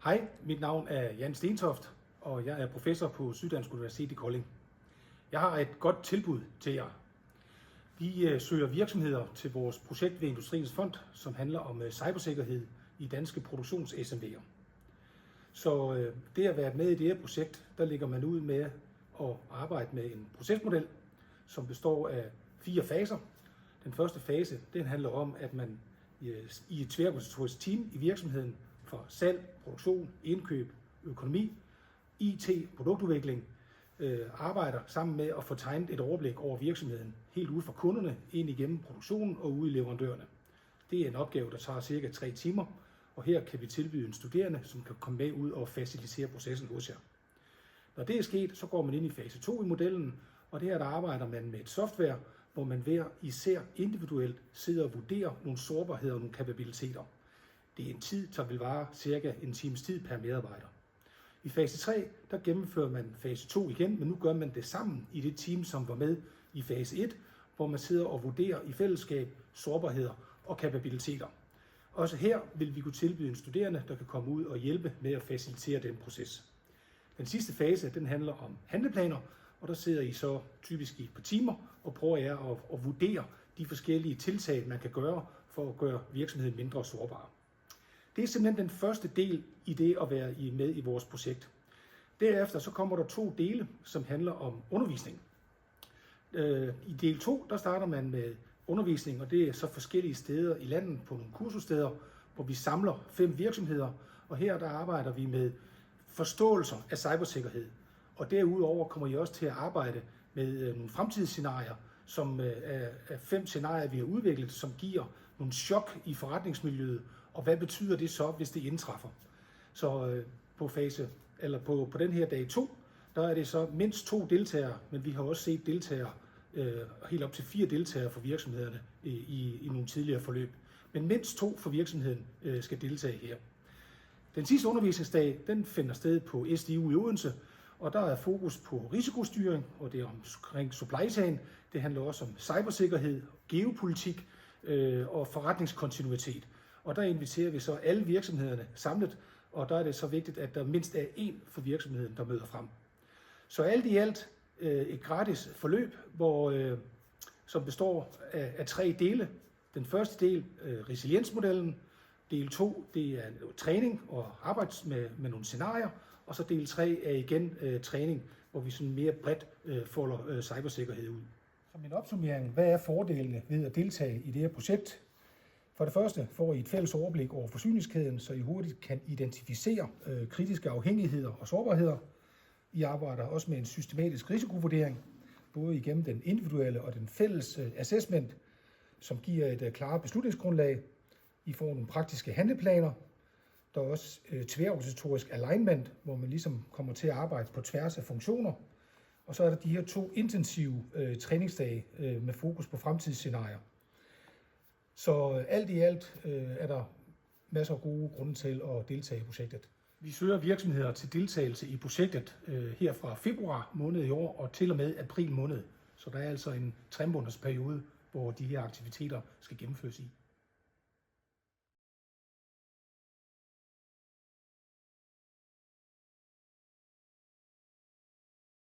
Hej, mit navn er Jan Stentoft, og jeg er professor på Syddansk Universitet i Kolding. Jeg har et godt tilbud til jer. Vi søger virksomheder til vores projekt ved Industriens Fond, som handler om cybersikkerhed i danske produktions-SMV'er. Så det at være med i det her projekt, der ligger man ud med at arbejde med en procesmodel, som består af 4 faser. Den første fase, den handler om, at man i et tværorganisatorisk team i virksomheden for salg, produktion, indkøb, økonomi, IT, produktudvikling, arbejder sammen med at få tegnet et overblik over virksomheden, helt ude fra kunderne, ind igennem produktionen og ude i leverandørerne. Det er en opgave, der tager cirka 3 timer, og her kan vi tilbyde en studerende, som kan komme med ud og facilitere processen hos jer. Når det er sket, så går man ind i fase 2 i modellen, og det her der arbejder man med et software, hvor man hver især individuelt sidder og vurderer nogle sårbarheder og nogle kapabiliteter. Det er en tid, der vil vare cirka en times tid per medarbejder. I fase 3, der gennemfører man fase 2 igen, men nu gør man det sammen i det team, som var med i fase 1, hvor man sidder og vurderer i fællesskab sårbarheder og kapabiliteter. Også her vil vi kunne tilbyde en studerende, der kan komme ud og hjælpe med at facilitere den proces. Den sidste fase, den handler om handleplaner, og der sidder I så typisk i et par timer og prøver jer at vurdere de forskellige tiltag, man kan gøre for at gøre virksomheden mindre sårbar. Det er simpelthen den første del i det at være med i vores projekt. Derefter så kommer der 2 dele, som handler om undervisning. I del 2, der starter man med undervisning, og det er så forskellige steder i landet på nogle kursussteder, hvor vi samler 5 virksomheder, og her der arbejder vi med forståelser af cybersikkerhed. Og derudover kommer I også til at arbejde med nogle fremtidsscenarier, som er 5 scenarier, vi har udviklet, som giver nogle chok i forretningsmiljøet, og hvad betyder det så, hvis det indtræffer? Så på den her dag 2, der er det så mindst 2 deltagere, men vi har også set deltagere, helt op til 4 deltagere for virksomhederne i nogle tidligere forløb. Men mindst 2 for virksomheden skal deltage her. Den sidste undervisningsdag, den finder sted på SDU i Odense, og der er fokus på risikostyring, og det er omkring supply chain. Det handler også om cybersikkerhed, geopolitik og forretningskontinuitet. Og der inviterer vi så alle virksomhederne samlet, og der er det så vigtigt, at der mindst er 1 for virksomheden, der møder frem. Så alt i alt et gratis forløb, som består af 3 dele. Den første del, resiliensmodellen. Del 2, det er træning og arbejde med nogle scenarier. Og så del 3 er igen træning, hvor vi sådan mere bredt folder cybersikkerhed ud. Som en opsummering, hvad er fordelene ved at deltage i det her projekt? For det første får I et fælles overblik over forsyningskæden, så I hurtigt kan identificere kritiske afhængigheder og sårbarheder. I arbejder også med en systematisk risikovurdering, både igennem den individuelle og den fælles assessment, som giver et klart beslutningsgrundlag. I får nogle praktiske handleplaner. Der er også tværorganisatorisk alignment, hvor man ligesom kommer til at arbejde på tværs af funktioner. Og så er der de her 2 intensive træningsdage med fokus på fremtidsscenarier. Så alt i alt er der masser af gode grunde til at deltage i projektet. Vi søger virksomheder til deltagelse i projektet her fra februar måned i år og til og med april måned. Så der er altså en 3 måneders periode, hvor de her aktiviteter skal gennemføres i.